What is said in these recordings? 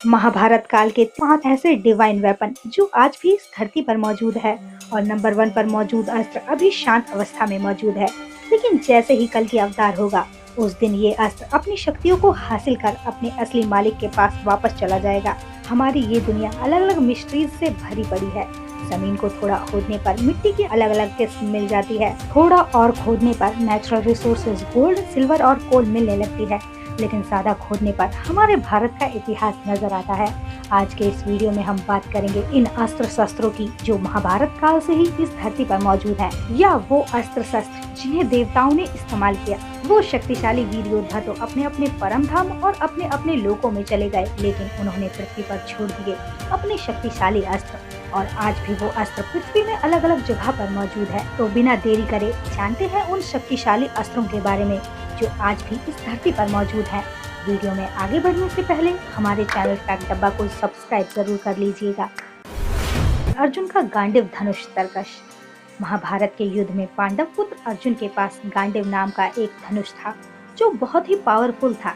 महाभारत काल के 5 ऐसे डिवाइन वेपन जो आज भी इस धरती पर मौजूद है। और नंबर 1 पर मौजूद अस्त्र अभी शांत अवस्था में मौजूद है, लेकिन जैसे ही कल की अवतार होगा उस दिन ये अस्त्र अपनी शक्तियों को हासिल कर अपने असली मालिक के पास वापस चला जाएगा। हमारी ये दुनिया अलग अलग मिस्ट्रीज से भरी पड़ी है। जमीन को थोड़ा खोदने पर मिट्टी की अलग अलग किस्म मिल जाती है, थोड़ा और खोदने पर नेचुरल रिसोर्सेज गोल्ड, सिल्वर और कोल मिलने लगती है, लेकिन ज्यादा खोदने पर हमारे भारत का इतिहास नजर आता है। आज के इस वीडियो में हम बात करेंगे इन अस्त्र शस्त्रों की जो महाभारत काल से ही इस धरती पर मौजूद हैं, या वो अस्त्र शस्त्र जिन्हें देवताओं ने इस्तेमाल किया। वो शक्तिशाली वीर योद्धा तो अपने अपने परम धाम और अपने अपने लोकों में चले गए, लेकिन उन्होंने पृथ्वी पर छोड़ दिए अपने शक्तिशाली अस्त्र, और आज भी वो अस्त्र पृथ्वी में अलग अलग जगह पर मौजूद है। तो बिना देरी करे जानते हैं उन शक्तिशाली अस्त्रों के बारे में जो आज भी इस धरती पर मौजूद है। वीडियो में आगे बढ़ने से पहले हमारे चैनल टैग डब्बा को सब्सक्राइब जरूर कर लीजिएगा। अर्जुन का गांडीव धनुष तरकश। महाभारत के युद्ध में पांडव पुत्र अर्जुन के पास गांडीव नाम का एक धनुष था जो बहुत ही पावरफुल था,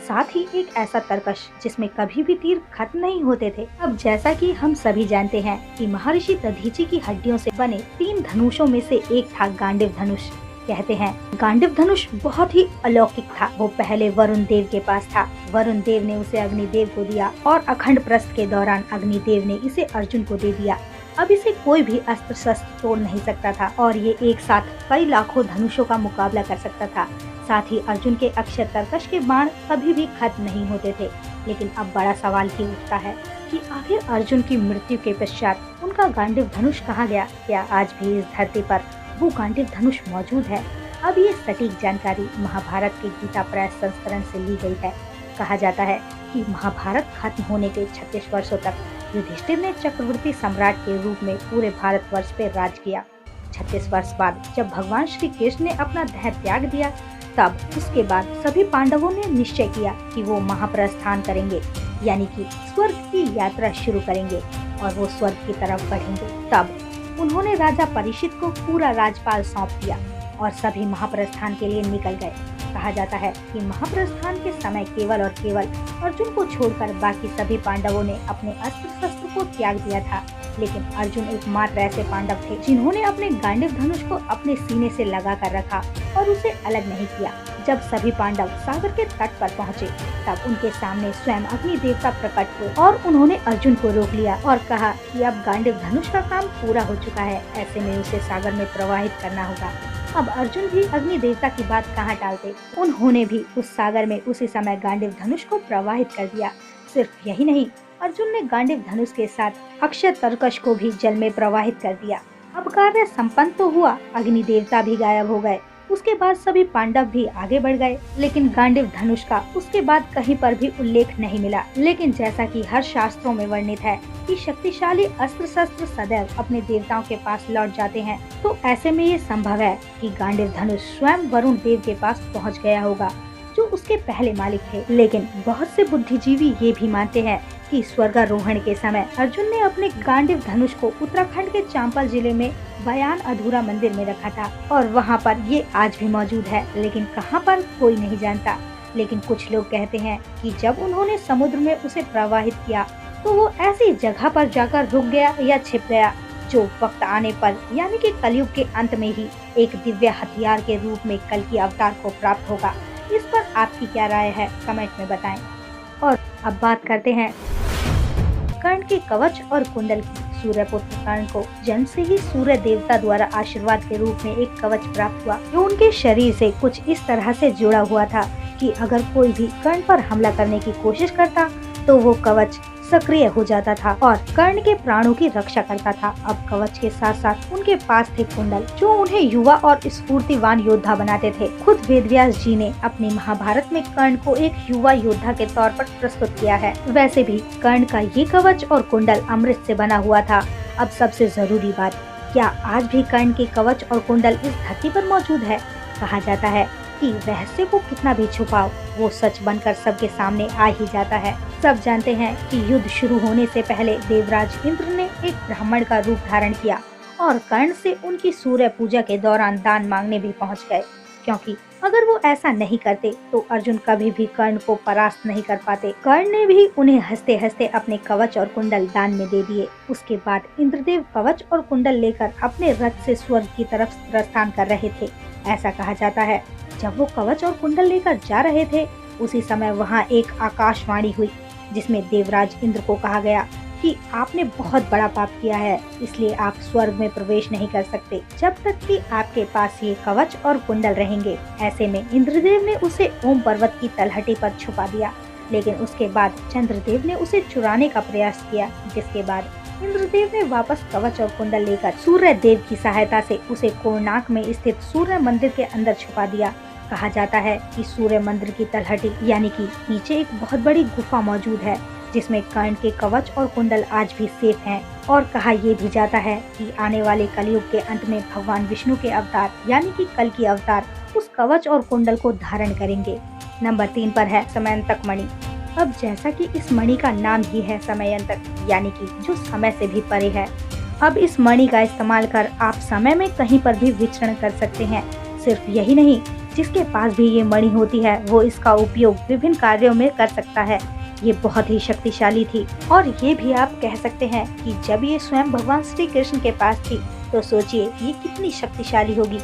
साथ ही एक ऐसा तरकश जिसमें कभी भी तीर खत्म नहीं होते थे। अब जैसा कि हम सभी जानते हैं कि महर्षि दधीचि की हड्डियों से बने 3 धनुषों में से एक था गांडीव धनुष। कहते हैं गांडीव धनुष बहुत ही अलौकिक था। वो पहले वरुण देव के पास था। वरुण देव ने उसे अग्निदेव को दिया और अखंड प्रस्थ के दौरान अग्निदेव ने इसे अर्जुन को दे दिया। अब इसे कोई भी अस्त्र शस्त्र तोड़ नहीं सकता था और ये एक साथ कई लाखों धनुषों का मुकाबला कर सकता था। साथ ही अर्जुन के अक्षय तरकश के बाण कभी भी खत्म नहीं होते थे। लेकिन अब बड़ा सवाल ये उठता है कि आखिर अर्जुन की मृत्यु के पश्चात उनका गांडीव धनुष कहाँ गया? क्या आज भी इस धरती पर वो गांडीव धनुष मौजूद है? अब ये सटीक जानकारी महाभारत के गीता प्रेस संस्करण से ली गई है। कहा जाता है कि महाभारत खत्म होने के 36 वर्षों तक युधिष्ठिर ने चक्रवर्ती सम्राट के रूप में पूरे भारतवर्ष पे राज किया। 36 वर्ष बाद जब भगवान श्री कृष्ण ने अपना देह त्याग दिया, तब उसके बाद सभी पांडवों ने निश्चय किया कि वो महाप्रस्थान करेंगे, यानी कि स्वर्ग की यात्रा शुरू करेंगे और वो स्वर्ग की तरफ बढ़ेंगे। तब उन्होंने राजा परीक्षित को पूरा राजपाल सौंप दिया और सभी महाप्रस्थान के लिए निकल गए। कहा जाता है कि महाप्रस्थान के समय केवल और केवल अर्जुन को छोड़कर बाकी सभी पांडवों ने अपने अस्त्र शस्त्र को त्याग दिया था, लेकिन अर्जुन एकमात्र ऐसे पांडव थे जिन्होंने अपने गांडीव धनुष को अपने सीने से लगा कर रखा और उसे अलग नहीं किया। जब सभी पांडव सागर के तट पर पहुँचे, तब उनके सामने स्वयं अग्नि देवता प्रकट हुए और उन्होंने अर्जुन को रोक लिया और कहा कि अब गांडीव धनुष का काम पूरा हो चुका है, ऐसे में उसे सागर में प्रवाहित करना होगा। अब अर्जुन भी अग्नि देवता की बात कहाँ टालते, उन्होंने भी उस सागर में उसी समय गांडीव धनुष को प्रवाहित कर दिया। सिर्फ यही नहीं, अर्जुन ने गांडीव धनुष के साथ अक्षय तरकश को भी जल में प्रवाहित कर दिया। अब कार्य संपन्न तो हुआ, अग्नि देवता भी गायब हो गए। उसके बाद सभी पांडव भी आगे बढ़ गए, लेकिन गांडीव धनुष का उसके बाद कहीं पर भी उल्लेख नहीं मिला। लेकिन जैसा कि हर शास्त्रों में वर्णित है कि शक्तिशाली अस्त्र शस्त्र सदैव अपने देवताओं के पास लौट जाते हैं, तो ऐसे में ये संभव है कि गांडीव धनुष स्वयं वरुण देव के पास पहुंच गया होगा, जो उसके पहले मालिक थे। लेकिन बहुत से बुद्धिजीवी ये भी मानते हैं कि स्वर्गारोहण के समय अर्जुन ने अपने गांडीव धनुष को उत्तराखंड के चंपाल जिले में बयान अधूरा मंदिर में रखा था और वहाँ पर ये आज भी मौजूद है, लेकिन कहाँ पर कोई नहीं जानता। लेकिन कुछ लोग कहते हैं कि जब उन्होंने समुद्र में उसे प्रवाहित किया तो वो ऐसी जगह पर जाकर रुक गया या छिप गया, जो वक्त आने पर यानी कि कलयुग के अंत में ही एक दिव्य हथियार के रूप में कल की अवतार को प्राप्त होगा। इस पर आपकी क्या राय है, कमेंट में बताएं। और अब बात करते हैं कर्ण के कवच और कुंडल की। सूर्यपुत्र कर्ण को जन्म से ही सूर्य देवता द्वारा आशीर्वाद के रूप में एक कवच प्राप्त हुआ, जो उनके शरीर से कुछ इस तरह से जुड़ा हुआ था कि अगर कोई भी कर्ण पर हमला करने की कोशिश करता तो वो कवच सक्रिय हो जाता था और कर्ण के प्राणों की रक्षा करता था। अब कवच के साथ साथ उनके पास थे कुंडल, जो उन्हें युवा और स्फूर्तिवान योद्धा बनाते थे। खुद वेदव्यास जी ने अपने महाभारत में कर्ण को एक युवा योद्धा के तौर पर प्रस्तुत किया है। वैसे भी कर्ण का ये कवच और कुंडल अमृत से बना हुआ था। अब सबसे जरूरी बात, क्या आज भी कर्ण के कवच और कुंडल इस धरती पर मौजूद है? कहा जाता है कि रहस्य को कितना भी छुपाओ, वो सच बनकर सबके सामने आ ही जाता है। सब जानते हैं कि युद्ध शुरू होने से पहले देवराज इंद्र ने एक ब्राह्मण का रूप धारण किया और कर्ण से उनकी सूर्य पूजा के दौरान दान मांगने भी पहुंच गए, क्योंकि अगर वो ऐसा नहीं करते तो अर्जुन कभी भी कर्ण को परास्त नहीं कर पाते। कर्ण ने भी उन्हें हंसते हंसते अपने कवच और कुंडल दान में दे दिए। उसके बाद इंद्रदेव कवच और कुंडल लेकर अपने रथ से स्वर्ग की तरफ प्रस्थान कर रहे थे। ऐसा कहा जाता है जब वो कवच और कुंडल लेकर जा रहे थे उसी समय वहाँ एक आकाशवाणी हुई जिसमें देवराज इंद्र को कहा गया कि आपने बहुत बड़ा पाप किया है, इसलिए आप स्वर्ग में प्रवेश नहीं कर सकते जब तक कि आपके पास ये कवच और कुंडल रहेंगे। ऐसे में इंद्रदेव ने उसे ओम पर्वत की तलहटी पर छुपा दिया, लेकिन उसके बाद चंद्रदेव ने उसे चुराने का प्रयास किया, जिसके बाद इंद्रदेव ने वापस कवच और कुंडल लेकर सूर्य देव की सहायता से उसे कोणार्क में स्थित सूर्य मंदिर के अंदर छुपा दिया। कहा जाता है कि सूर्य मंदिर की तलहटी यानी कि नीचे एक बहुत बड़ी गुफा मौजूद है जिसमें कर्ण के कवच और कुंडल आज भी सेफ हैं। और कहा यह भी जाता है कि आने वाले कलयुग के अंत में भगवान विष्णु के अवतार यानी कि कल की अवतार उस कवच और कुंडल को धारण करेंगे। नंबर 3 पर है समयंतक मणि। अब जैसा कि इस मणि का नाम ही है समयंतक यानी कि जो समय से भी परे है। अब इस मणि का इस्तेमाल कर आप समय में कहीं पर भी विचरण कर सकते हैं। सिर्फ यही नहीं, जिसके पास भी ये मणि होती है वो इसका उपयोग विभिन्न कार्यों में कर सकता है। ये बहुत ही शक्तिशाली थी और ये भी आप कह सकते हैं कि जब ये स्वयं भगवान श्री कृष्ण के पास थी तो सोचिए ये कितनी शक्तिशाली होगी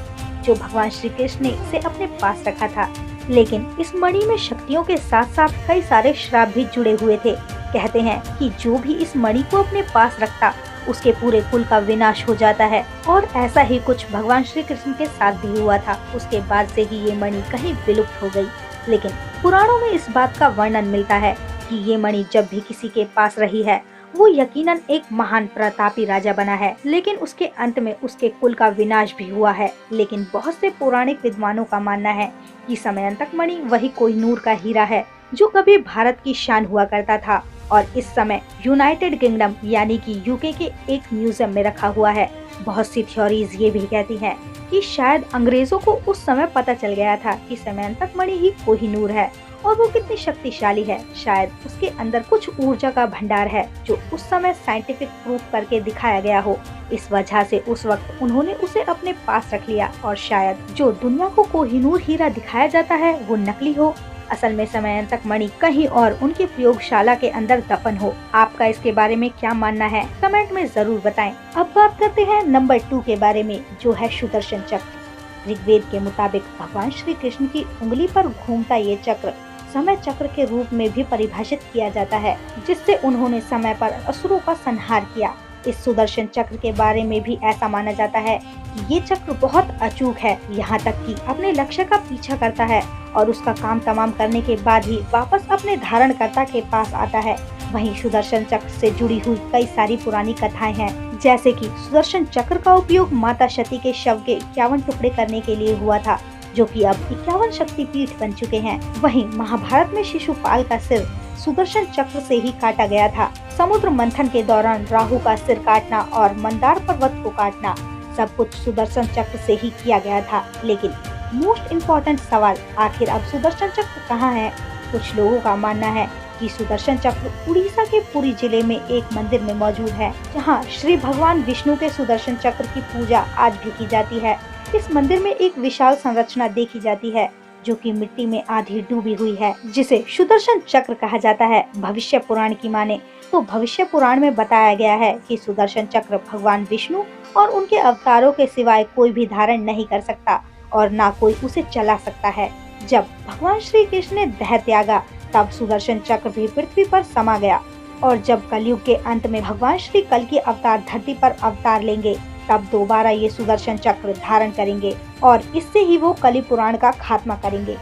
जो भगवान श्री कृष्ण ने इसे अपने पास रखा था। लेकिन इस मणि में शक्तियों के साथ साथ कई सारे श्राप भी जुड़े हुए थे। कहते हैं कि जो भी इस मणि को अपने पास रखता उसके पूरे कुल का विनाश हो जाता है और ऐसा ही कुछ भगवान श्री कृष्ण के साथ भी हुआ था। उसके बाद से ही ये मणि कहीं विलुप्त हो गई। लेकिन पुराणों में इस बात का वर्णन मिलता है कि ये मणि जब भी किसी के पास रही है वो यकीनन एक महान प्रतापी राजा बना है, लेकिन उसके अंत में उसके कुल का विनाश भी हुआ है। लेकिन बहुत से पौराणिक विद्वानों का मानना है कि समयंतक मणि वही कोहिनूर का हीरा है जो कभी भारत की शान हुआ करता था और इस समय यूनाइटेड किंगडम यानी कि यूके के एक म्यूजियम में रखा हुआ है। बहुत सी थ्योरीज ये भी कहती हैं कि शायद अंग्रेजों को उस समय पता चल गया था कि समयंतक मणि ही कोहिनूर है और वो कितनी शक्तिशाली है। शायद उसके अंदर कुछ ऊर्जा का भंडार है जो उस समय साइंटिफिक प्रूफ करके दिखाया गया हो। इस वजह से उस वक्त उन्होंने उसे अपने पास रख लिया और शायद जो दुनिया को कोहिनूर हीरा दिखाया जाता है वो नकली हो। असल में समयंतक मणि कहीं और उनकी प्रयोगशाला के अंदर दफन हो। आपका इसके बारे में क्या मानना है कमेंट में जरूर बताएं। अब बात करते हैं नंबर 2 के बारे में जो है सुदर्शन चक्र। ऋग्वेद के मुताबिक भगवान श्री कृष्ण की उंगली पर घूमता ये चक्र समय चक्र के रूप में भी परिभाषित किया जाता है, जिससे उन्होंने समय पर असुरों का संहार किया। इस सुदर्शन चक्र के बारे में भी ऐसा माना जाता है कि ये चक्र बहुत अचूक है, यहाँ तक कि अपने लक्ष्य का पीछा करता है और उसका काम तमाम करने के बाद ही वापस अपने धारणकर्ता के पास आता है। वहीं सुदर्शन चक्र से जुड़ी हुई कई सारी पुरानी कथाएं हैं, जैसे कि सुदर्शन चक्र का उपयोग माता सती के शव के 51 टुकड़े करने के लिए हुआ था, जो कि अब 51 शक्तिपीठ बन चुके हैं। वहीं महाभारत में शिशुपाल का सिर सुदर्शन चक्र से ही काटा गया था। समुद्र मंथन के दौरान राहु का सिर काटना और मंदार पर्वत को काटना सब कुछ सुदर्शन चक्र से ही किया गया था। लेकिन मोस्ट इम्पोर्टेंट सवाल, आखिर अब सुदर्शन चक्र कहाँ है? कुछ लोगों का मानना है कि सुदर्शन चक्र उड़ीसा के पुरी जिले में एक मंदिर में मौजूद है, जहाँ श्री भगवान विष्णु के सुदर्शन चक्र की पूजा आज भी की जाती है। इस मंदिर में एक विशाल संरचना देखी जाती है जो कि मिट्टी में आधी डूबी हुई है, जिसे सुदर्शन चक्र कहा जाता है। भविष्य पुराण की माने तो भविष्य पुराण में बताया गया है कि सुदर्शन चक्र भगवान विष्णु और उनके अवतारों के सिवाय कोई भी धारण नहीं कर सकता और ना कोई उसे चला सकता है। जब भगवान श्री कृष्ण ने देह त्यागा तब सुदर्शन चक्र भी पृथ्वी पर समा गया और जब कलयुग के अंत में भगवान श्री कल की अवतार धरती पर अवतार लेंगे तब दोबारा ये सुदर्शन चक्र धारण करेंगे और इससे ही वो कलि पुराण का खात्मा करेंगे।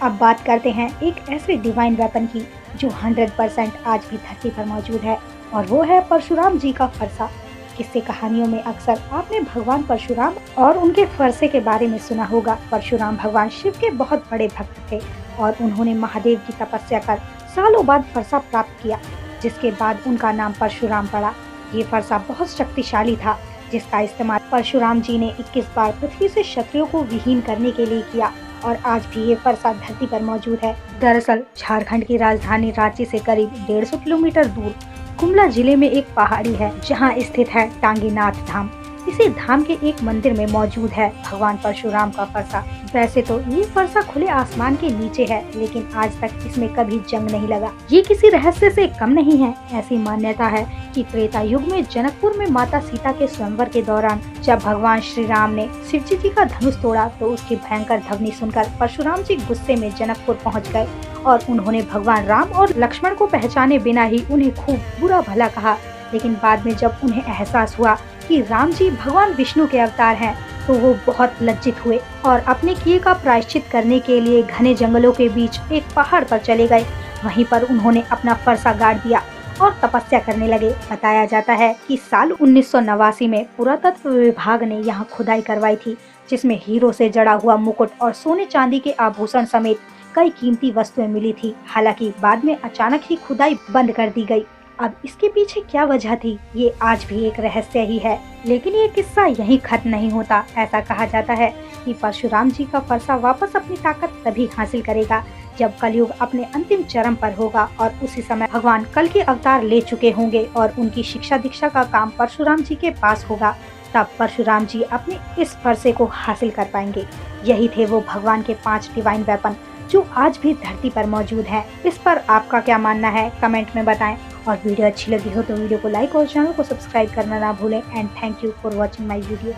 अब बात करते हैं एक ऐसे डिवाइन वेपन की जो 100% आज भी धरती पर मौजूद है और वो है परशुराम जी का फरसा। किस्से कहानियों में अक्सर आपने भगवान परशुराम और उनके फरसे के बारे में सुना होगा। परशुराम भगवान शिव के बहुत बड़े भक्त थे और उन्होंने महादेव की तपस्या कर सालों बाद फरसा प्राप्त किया, जिसके बाद उनका नाम परशुराम पड़ा। ये फरसा बहुत शक्तिशाली था जिसका इस्तेमाल परशुराम जी ने 21 बार पृथ्वी से क्षत्रियों को विहीन करने के लिए किया और आज भी ये फरसा धरती पर मौजूद है। दरअसल झारखंड की राजधानी रांची से करीब 150 किलोमीटर दूर गुमला जिले में एक पहाड़ी है जहां स्थित है टांगीनाथ धाम। इसी धाम के एक मंदिर में मौजूद है भगवान परशुराम का फरसा। वैसे तो ये फरसा खुले आसमान के नीचे है, लेकिन आज तक इसमें कभी जंग नहीं लगा। ये किसी रहस्य से कम नहीं है। ऐसी मान्यता है कि त्रेता युग में जनकपुर में माता सीता के स्वयंवर के दौरान जब भगवान श्री राम ने शिव जी का धनुष तोड़ा, तो उसकी भयंकर ध्वनि सुनकर परशुराम जी गुस्से में जनकपुर पहुँच गए और उन्होंने भगवान राम और लक्ष्मण को पहचाने बिना ही उन्हें खूब बुरा भला कहा। लेकिन बाद में जब उन्हें एहसास हुआ कि राम जी भगवान विष्णु के अवतार हैं, तो वो बहुत लज्जित हुए और अपने किए का प्रायश्चित करने के लिए घने जंगलों के बीच एक पहाड़ पर चले गए। वहीं पर उन्होंने अपना फरसा गाड़ दिया और तपस्या करने लगे। बताया जाता है कि साल 1989 में पुरातत्व विभाग ने यहाँ खुदाई करवाई थी, जिसमें हीरो से जड़ा हुआ मुकुट और सोने चांदी के आभूषण समेत कई कीमती वस्तुएं मिली थी। हालांकि बाद में अचानक ही खुदाई बंद कर दी गई। अब इसके पीछे क्या वजह थी, ये आज भी एक रहस्य ही है। लेकिन ये किस्सा यहीं खत्म नहीं होता। ऐसा कहा जाता है कि परशुराम जी का फरसा वापस अपनी ताकत तभी हासिल करेगा जब कलयुग अपने अंतिम चरम पर होगा और उसी समय भगवान कल के अवतार ले चुके होंगे और उनकी शिक्षा दीक्षा का काम परशुराम जी के पास होगा। तब परशुराम जी अपने इस फरसे को हासिल कर पाएंगे। यही थे वो भगवान के 5 डिवाइन वेपन जो आज भी धरती पर मौजूद हैं। इस पर आपका क्या मानना है, कमेंट में बताएं। और वीडियो अच्छी लगी हो तो वीडियो को लाइक और चैनल को सब्सक्राइब करना ना भूलें। And thank you for watching my video.